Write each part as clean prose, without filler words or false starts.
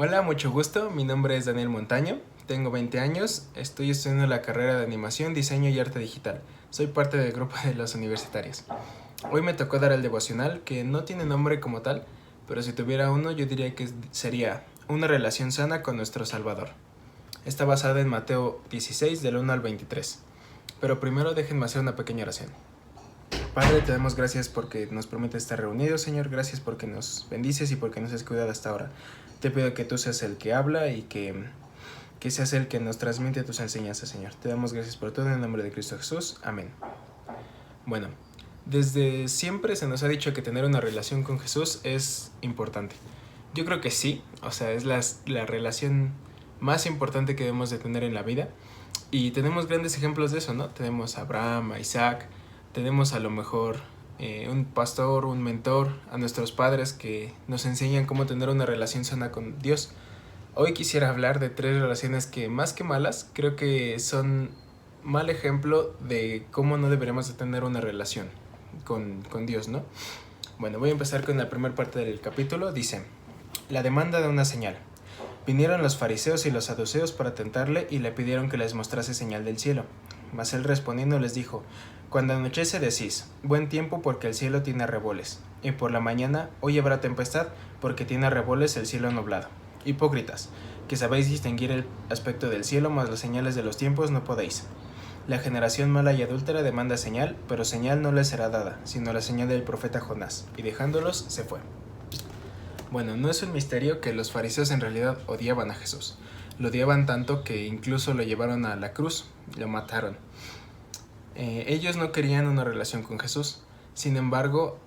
Hola, mucho gusto. Mi nombre es Daniel Montaño. Tengo 20 años. Estoy estudiando la carrera de animación, diseño y arte digital. Soy parte del grupo de los universitarios. Hoy me tocó dar el devocional, que no tiene nombre como tal, pero si tuviera uno yo diría que sería una relación sana con nuestro Salvador. Está basada en Mateo 16 del 1 al 23. Pero primero déjenme hacer una pequeña oración. Padre, te damos gracias porque nos permites estar reunidos, Señor. Gracias porque nos bendices y porque nos has cuidado hasta ahora. Te pido que tú seas el que habla y que seas el que nos transmite tus enseñanzas, Señor. Te damos gracias por todo en el nombre de Cristo Jesús. Amén. Bueno, desde siempre se nos ha dicho que tener una relación con Jesús es importante. Yo creo que sí, o sea, es la relación más importante que debemos de tener en la vida. Y tenemos grandes ejemplos de eso, ¿no? Tenemos a Abraham, a Isaac, tenemos a lo mejor un pastor, un mentor, a nuestros padres que nos enseñan cómo tener una relación sana con Dios. Hoy quisiera hablar de 3 relaciones que, más que malas, creo que son mal ejemplo de cómo no deberíamos de tener una relación con Dios, ¿no? Bueno, voy a empezar con la primera parte del capítulo. Dice, la demanda de una señal. Vinieron los fariseos y los saduceos para tentarle y le pidieron que les mostrase señal del cielo. Mas él respondiendo les dijo, cuando anochece decís, buen tiempo porque el cielo tiene arreboles, y por la mañana, hoy habrá tempestad porque tiene arreboles el cielo nublado. Hipócritas, que sabéis distinguir el aspecto del cielo, mas las señales de los tiempos no podéis. La generación mala y adúltera demanda señal, pero señal no les será dada, sino la señal del profeta Jonás, y dejándolos se fue. Bueno, no es un misterio que los fariseos en realidad odiaban a Jesús. Lo odiaban tanto que incluso lo llevaron a la cruz, lo mataron. Ellos no querían una relación con Jesús. Sin embargo,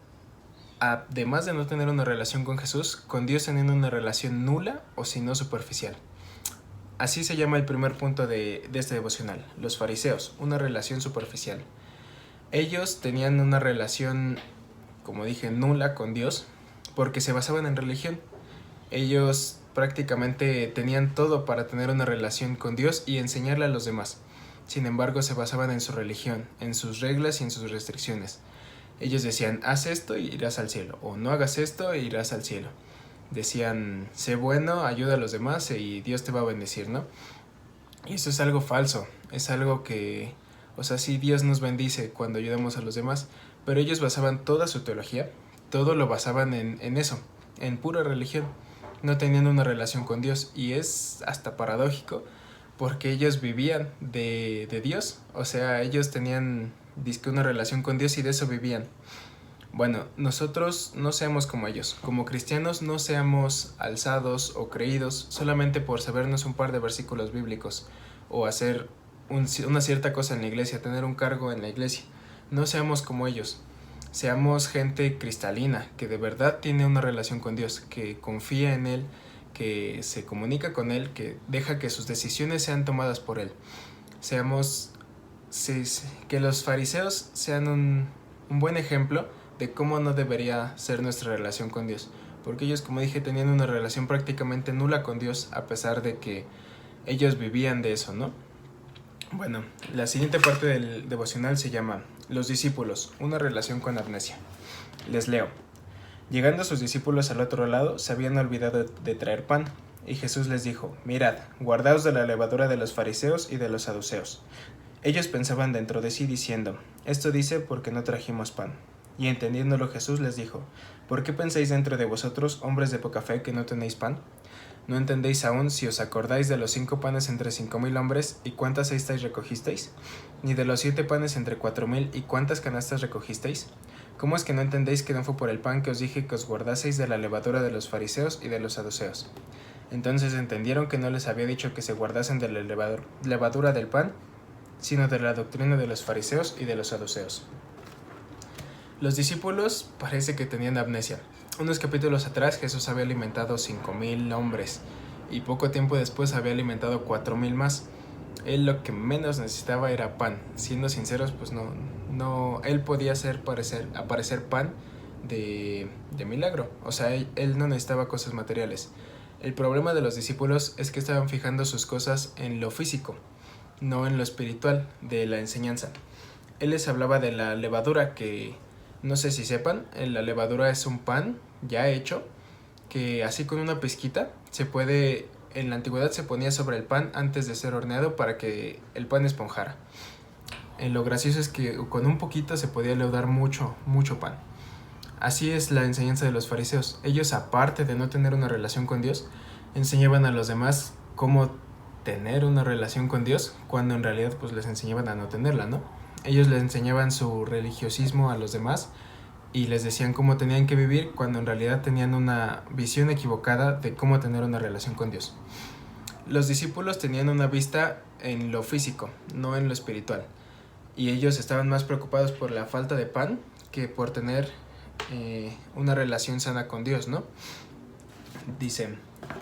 además de no tener una relación con Jesús, con Dios tenían una relación nula o si no superficial. Así se llama el primer punto de este devocional, los fariseos, una relación superficial. Ellos tenían una relación, como dije, nula con Dios, porque se basaban en religión. Ellos prácticamente tenían todo para tener una relación con Dios y enseñarle a los demás. Sin embargo, se basaban en su religión, en sus reglas y en sus restricciones. Ellos decían, haz esto y irás al cielo, o no hagas esto e irás al cielo. Decían, sé bueno, ayuda a los demás y Dios te va a bendecir, ¿no? Y eso es algo falso, es algo que, o sea, sí, Dios nos bendice cuando ayudamos a los demás, pero ellos basaban toda su teología, todo lo basaban en eso, en pura religión. No tenían una relación con Dios y es hasta paradójico porque ellos vivían de Dios, o sea, ellos tenían dizque una relación con Dios y de eso vivían. Bueno, nosotros no seamos como ellos, como cristianos no seamos alzados o creídos solamente por sabernos un par de versículos bíblicos o hacer una cierta cosa en la iglesia, tener un cargo en la iglesia. No seamos como ellos, seamos gente cristalina, que de verdad tiene una relación con Dios, que confía en Él, que se comunica con Él, que deja que sus decisiones sean tomadas por Él. Seamos, que los fariseos sean un buen ejemplo de cómo no debería ser nuestra relación con Dios, porque ellos, como dije, tenían una relación prácticamente nula con Dios, a pesar de que ellos vivían de eso, ¿no? Bueno, la siguiente parte del devocional se llama Los discípulos, una relación con amnesia. Les leo. Llegando sus discípulos al otro lado, se habían olvidado de traer pan, y Jesús les dijo, mirad, guardaos de la levadura de los fariseos y de los saduceos. Ellos pensaban dentro de sí diciendo, esto dice porque no trajimos pan. Y entendiéndolo Jesús les dijo, ¿por qué pensáis dentro de vosotros, hombres de poca fe, que no tenéis pan? ¿No entendéis aún si os acordáis de los 5 panes entre 5,000 hombres y cuántas cestas recogisteis? ¿Ni de los 7 panes entre 4,000 y cuántas canastas recogisteis? ¿Cómo es que no entendéis que no fue por el pan que os dije que os guardaseis de la levadura de los fariseos y de los saduceos? Entonces entendieron que no les había dicho que se guardasen de la levadura del pan, sino de la doctrina de los fariseos y de los saduceos. Los discípulos parece que tenían amnesia. Unos capítulos atrás Jesús había alimentado 5,000 hombres y poco tiempo después había alimentado 4,000 más. Él lo que menos necesitaba era pan. Siendo sinceros, pues no él podía aparecer pan de milagro. O sea, él no necesitaba cosas materiales. El problema de los discípulos es que estaban fijando sus cosas en lo físico, no en lo espiritual de la enseñanza. Él les hablaba de la levadura, que no sé si sepan, la levadura es un pan ya hecho, que así con una pizquita En la antigüedad se ponía sobre el pan antes de ser horneado para que el pan esponjara. Lo gracioso es que con un poquito se podía leudar mucho pan. Así es la enseñanza de los fariseos. Ellos, aparte de no tener una relación con Dios, enseñaban a los demás cómo tener una relación con Dios, cuando en realidad pues les enseñaban a no tenerla, ¿no? Ellos les enseñaban su religiosismo a los demás y les decían cómo tenían que vivir, cuando en realidad tenían una visión equivocada de cómo tener una relación con Dios. Los discípulos tenían una vista en lo físico, no en lo espiritual, y ellos estaban más preocupados por la falta de pan que por tener una relación sana con Dios, ¿no? Dicen,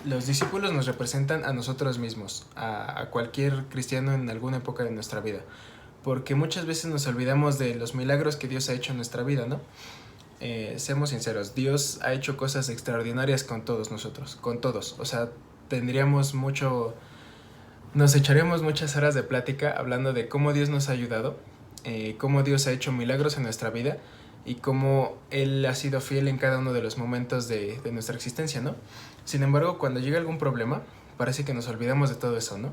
los discípulos nos representan a nosotros mismos, a cualquier cristiano en alguna época de nuestra vida, porque muchas veces nos olvidamos de los milagros que Dios ha hecho en nuestra vida, ¿no? Seamos sinceros, Dios ha hecho cosas extraordinarias con todos nosotros, con todos. O sea, nos echaríamos muchas horas de plática hablando de cómo Dios nos ha ayudado, cómo Dios ha hecho milagros en nuestra vida y cómo Él ha sido fiel en cada uno de los momentos de nuestra existencia, ¿no? Sin embargo, cuando llega algún problema, parece que nos olvidamos de todo eso, ¿no?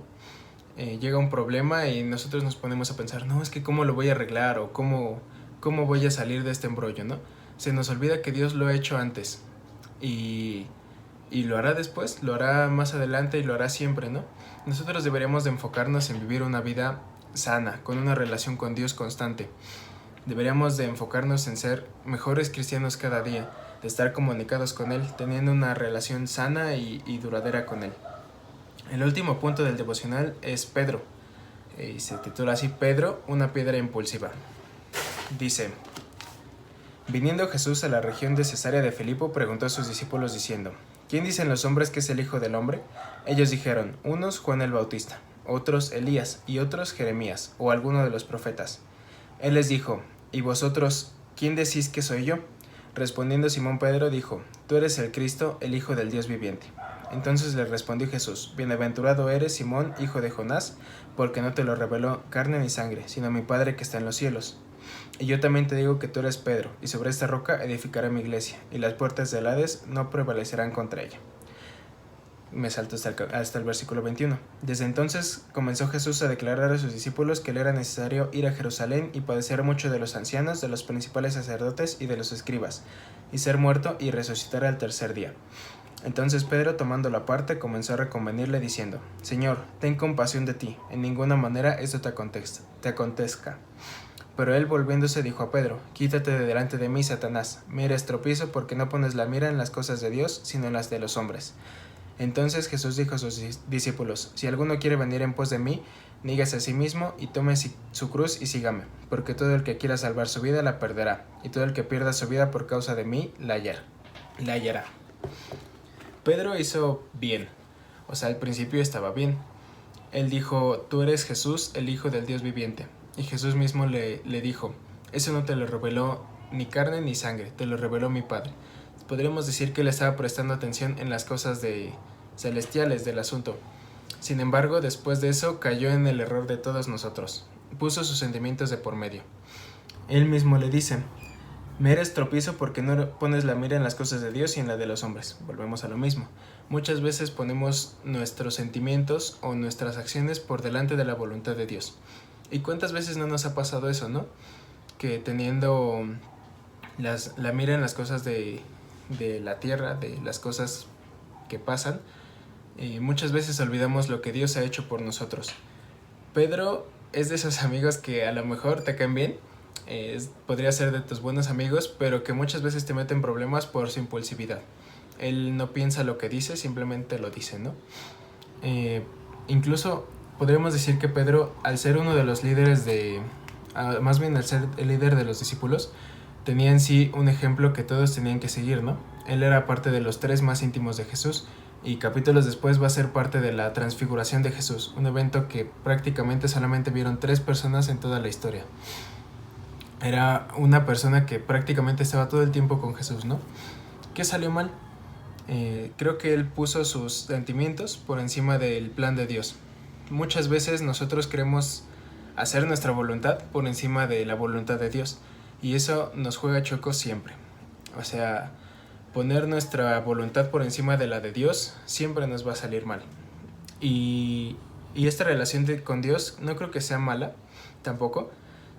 Llega un problema y nosotros nos ponemos a pensar, no, es que cómo lo voy a arreglar o cómo voy a salir de este embrollo, ¿no? Se nos olvida que Dios lo ha hecho antes y lo hará después, lo hará más adelante y lo hará siempre, ¿no? Nosotros deberíamos de enfocarnos en vivir una vida sana, con una relación con Dios constante. Deberíamos de enfocarnos en ser mejores cristianos cada día, de estar comunicados con Él, teniendo una relación sana y duradera con Él. El último punto del devocional es Pedro, y se titula así: Pedro, una piedra impulsiva. Dice: viniendo Jesús a la región de Cesarea de Filipo, preguntó a sus discípulos diciendo: ¿quién dicen los hombres que es el Hijo del Hombre? Ellos dijeron: unos Juan el Bautista, otros Elías, y otros Jeremías, o alguno de los profetas. Él les dijo: ¿y vosotros, quién decís que soy yo? Respondiendo Simón Pedro dijo: tú eres el Cristo, el Hijo del Dios viviente. Entonces le respondió Jesús: bienaventurado eres, Simón, hijo de Jonás, porque no te lo reveló carne ni sangre, sino mi Padre que está en los cielos. Y yo también te digo que tú eres Pedro, y sobre esta roca edificaré mi iglesia, y las puertas del Hades no prevalecerán contra ella. Me salto hasta el versículo 21. Desde entonces comenzó Jesús a declarar a sus discípulos que le era necesario ir a Jerusalén y padecer mucho de los ancianos, de los principales sacerdotes y de los escribas, y ser muerto y resucitar al tercer día. Entonces Pedro, tomándolo aparte, comenzó a reconvenirle diciendo: Señor, ten compasión de ti, en ninguna manera esto te acontezca. Pero él, volviéndose, dijo a Pedro: quítate de delante de mí, Satanás, me eres tropiezo, porque no pones la mira en las cosas de Dios, sino en las de los hombres. Entonces Jesús dijo a sus discípulos: si alguno quiere venir en pos de mí, nígase a sí mismo y tome su cruz y sígame, porque todo el que quiera salvar su vida la perderá, y todo el que pierda su vida por causa de mí la hallará. Pedro hizo bien, o sea, al principio estaba bien. Él dijo: tú eres Jesús, el Hijo del Dios viviente. Y Jesús mismo le dijo: eso no te lo reveló ni carne ni sangre, te lo reveló mi Padre. Podríamos decir que él estaba prestando atención en las cosas celestiales del asunto. Sin embargo, después de eso cayó en el error de todos nosotros. Puso sus sentimientos de por medio. Él mismo le dice: me eres tropiezo porque no pones la mira en las cosas de Dios y en la de los hombres. Volvemos a lo mismo. Muchas veces ponemos nuestros sentimientos o nuestras acciones por delante de la voluntad de Dios. ¿Y cuántas veces no nos ha pasado eso, no? Que teniendo la mira en las cosas de la tierra, de las cosas que pasan, muchas veces olvidamos lo que Dios ha hecho por nosotros. Pedro es de esos amigos que a lo mejor te caen bien, podría ser de tus buenos amigos, pero que muchas veces te meten problemas por su impulsividad. Él no piensa lo que dice, simplemente lo dice, ¿no? Incluso podríamos decir que Pedro, al ser uno de los líderes más bien al ser el líder de los discípulos, tenía en sí un ejemplo que todos tenían que seguir, ¿no? Él era parte de los 3 más íntimos de Jesús, y capítulos después va a ser parte de la transfiguración de Jesús, un evento que prácticamente solamente vieron 3 personas en toda la historia. Era una persona que prácticamente estaba todo el tiempo con Jesús, ¿no? ¿Qué salió mal? Creo que él puso sus sentimientos por encima del plan de Dios. Muchas veces nosotros queremos hacer nuestra voluntad por encima de la voluntad de Dios, y eso nos juega chueco siempre. O sea, poner nuestra voluntad por encima de la de Dios siempre nos va a salir mal. Y esta relación con Dios no creo que sea mala tampoco,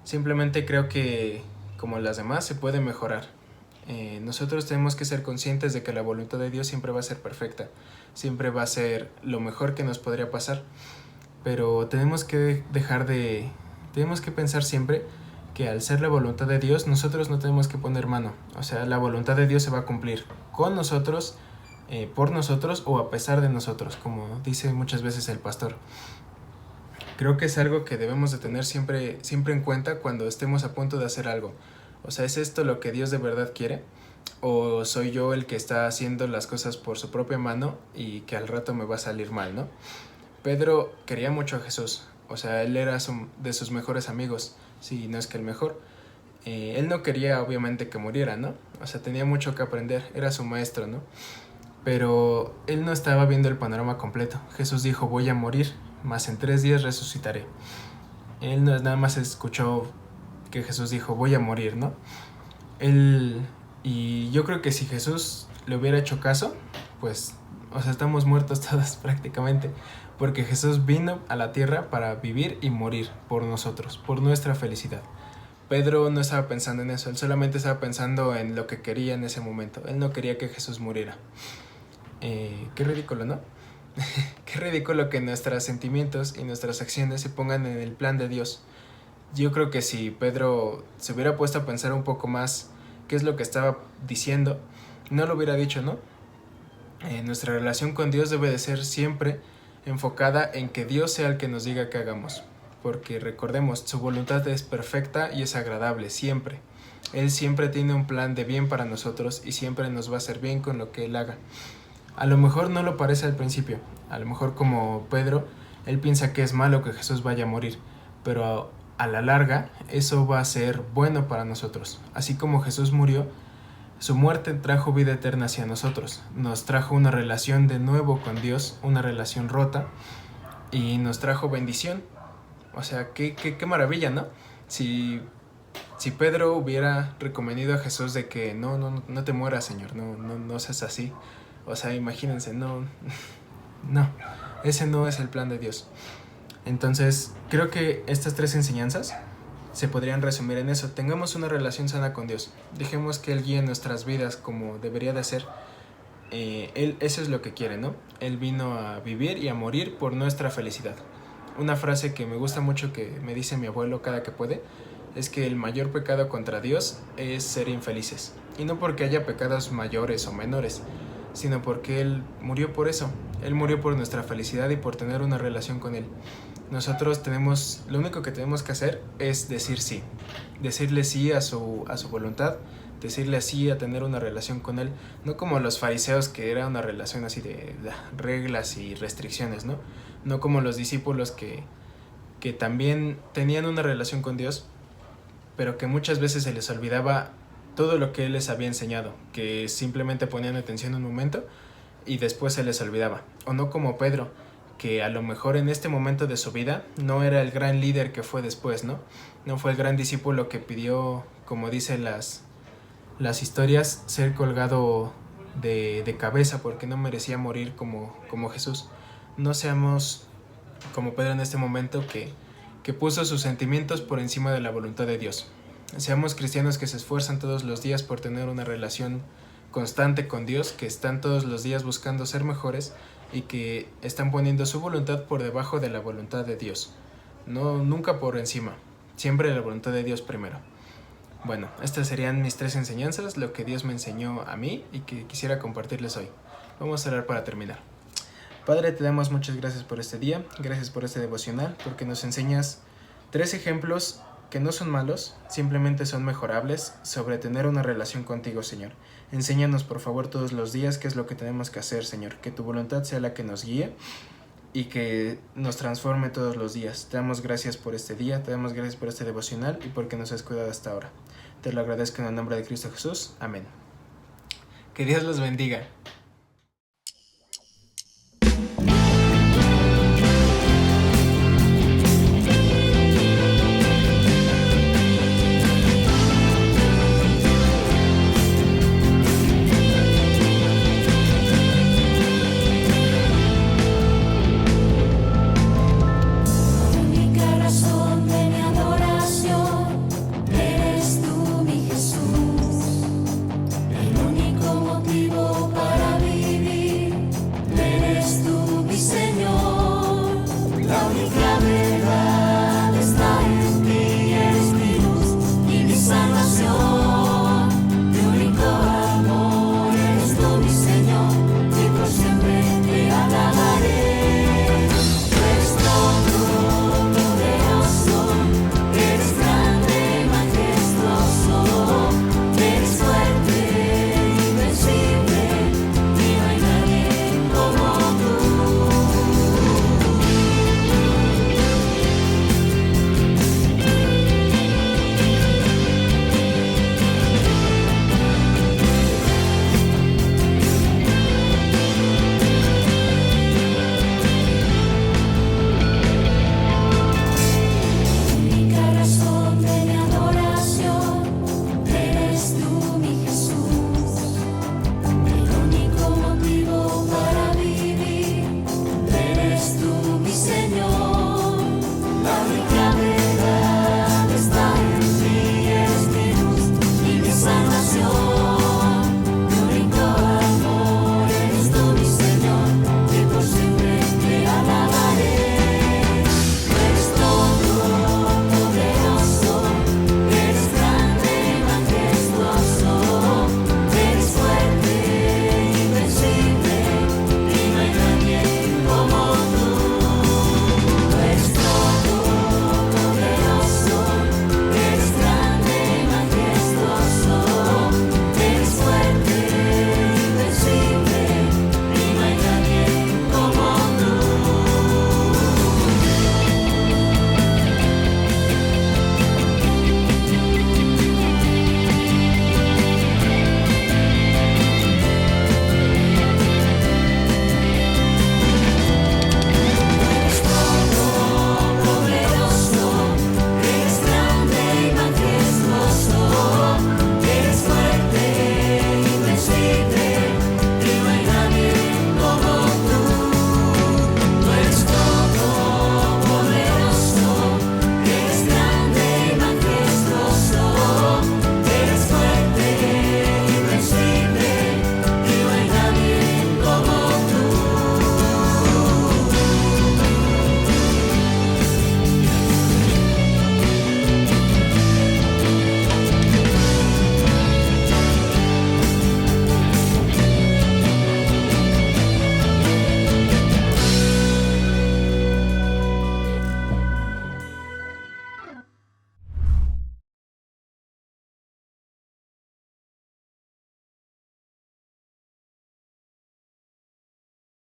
simplemente creo que como las demás se puede mejorar. Nosotros tenemos que ser conscientes de que la voluntad de Dios siempre va a ser perfecta, siempre va a ser lo mejor que nos podría pasar, pero tenemos que pensar siempre que al ser la voluntad de Dios nosotros no tenemos que poner mano. O sea, la voluntad de Dios se va a cumplir con nosotros, por nosotros o a pesar de nosotros, como dice muchas veces el pastor. Creo que es algo que debemos de tener siempre en cuenta cuando estemos a punto de hacer algo. O sea, ¿es esto lo que Dios de verdad quiere? ¿O soy yo el que está haciendo las cosas por su propia mano y que al rato me va a salir mal, ¿no? Pedro quería mucho a Jesús. O sea, él era de sus mejores amigos, si no es que el mejor. Él no quería obviamente que muriera, ¿no? O sea, tenía mucho que aprender, era su maestro, ¿no? Pero él no estaba viendo el panorama completo. Jesús dijo, voy a morir, mas en 3 días resucitaré. Él no nada más escuchó que Jesús dijo, voy a morir, ¿no? Y yo creo que si Jesús le hubiera hecho caso, pues, o sea, estamos muertos todos prácticamente, porque Jesús vino a la tierra para vivir y morir por nosotros, por nuestra felicidad. Pedro no estaba pensando en eso, él solamente estaba pensando en lo que quería en ese momento. Él no quería que Jesús muriera. Qué ridículo, ¿no? Qué ridículo que nuestros sentimientos y nuestras acciones se pongan en el plan de Dios. Yo creo que si Pedro se hubiera puesto a pensar un poco más qué es lo que estaba diciendo, no lo hubiera dicho, ¿no? Nuestra relación con Dios debe de ser siempre enfocada en que Dios sea el que nos diga que hagamos, porque recordemos, su voluntad es perfecta y es agradable, siempre. Él siempre tiene un plan de bien para nosotros y siempre nos va a hacer bien con lo que Él haga. A lo mejor no lo parece al principio, a lo mejor como Pedro, él piensa que es malo que Jesús vaya a morir, pero a la larga eso va a ser bueno para nosotros. Así como Jesús murió, su muerte trajo vida eterna hacia nosotros, nos trajo una relación de nuevo con Dios, una relación rota, y nos trajo bendición. O sea, qué maravilla, ¿no? Si Pedro hubiera recomendado a Jesús de que no te mueras, Señor, no seas así. O sea, imagínense, no, ese no es el plan de Dios. Entonces, creo que estas 3 enseñanzas se podrían resumir en eso. Tengamos una relación sana con Dios. Dejemos que Él guíe nuestras vidas como debería de ser. Él, eso es lo que quiere, ¿no? Él vino a vivir y a morir por nuestra felicidad. Una frase que me gusta mucho que me dice mi abuelo cada que puede es que el mayor pecado contra Dios es ser infelices. Y no porque haya pecados mayores o menores, sino porque Él murió por eso. Él murió por nuestra felicidad y por tener una relación con Él. Nosotros lo único que tenemos que hacer es decir sí. Decirle sí a su voluntad, decirle sí a tener una relación con Él. No como los fariseos, que era una relación así de reglas y restricciones, ¿no? No como los discípulos que también tenían una relación con Dios, pero que muchas veces se les olvidaba todo lo que Él les había enseñado, que simplemente ponían atención un momento y después se les olvidaba. O no como Pedro, que a lo mejor en este momento de su vida no era el gran líder que fue después, ¿no? No fue el gran discípulo que pidió, como dicen las historias, ser colgado de cabeza porque no merecía morir como Jesús. No seamos como Pedro en este momento que puso sus sentimientos por encima de la voluntad de Dios. Seamos cristianos que se esfuerzan todos los días por tener una relación constante con Dios, que están todos los días buscando ser mejores y que están poniendo su voluntad por debajo de la voluntad de Dios. No, nunca por encima, siempre la voluntad de Dios primero. Bueno, estas serían mis 3 enseñanzas, lo que Dios me enseñó a mí y que quisiera compartirles hoy. Vamos a orar para terminar. Padre, te damos muchas gracias por este día, gracias por este devocional, porque nos enseñas 3 ejemplos que no son malos, simplemente son mejorables sobre tener una relación contigo, Señor. Enséñanos, por favor, todos los días qué es lo que tenemos que hacer, Señor. Que tu voluntad sea la que nos guíe y que nos transforme todos los días. Te damos gracias por este día, te damos gracias por este devocional y porque nos has cuidado hasta ahora. Te lo agradezco en el nombre de Cristo Jesús. Amén. Que Dios los bendiga.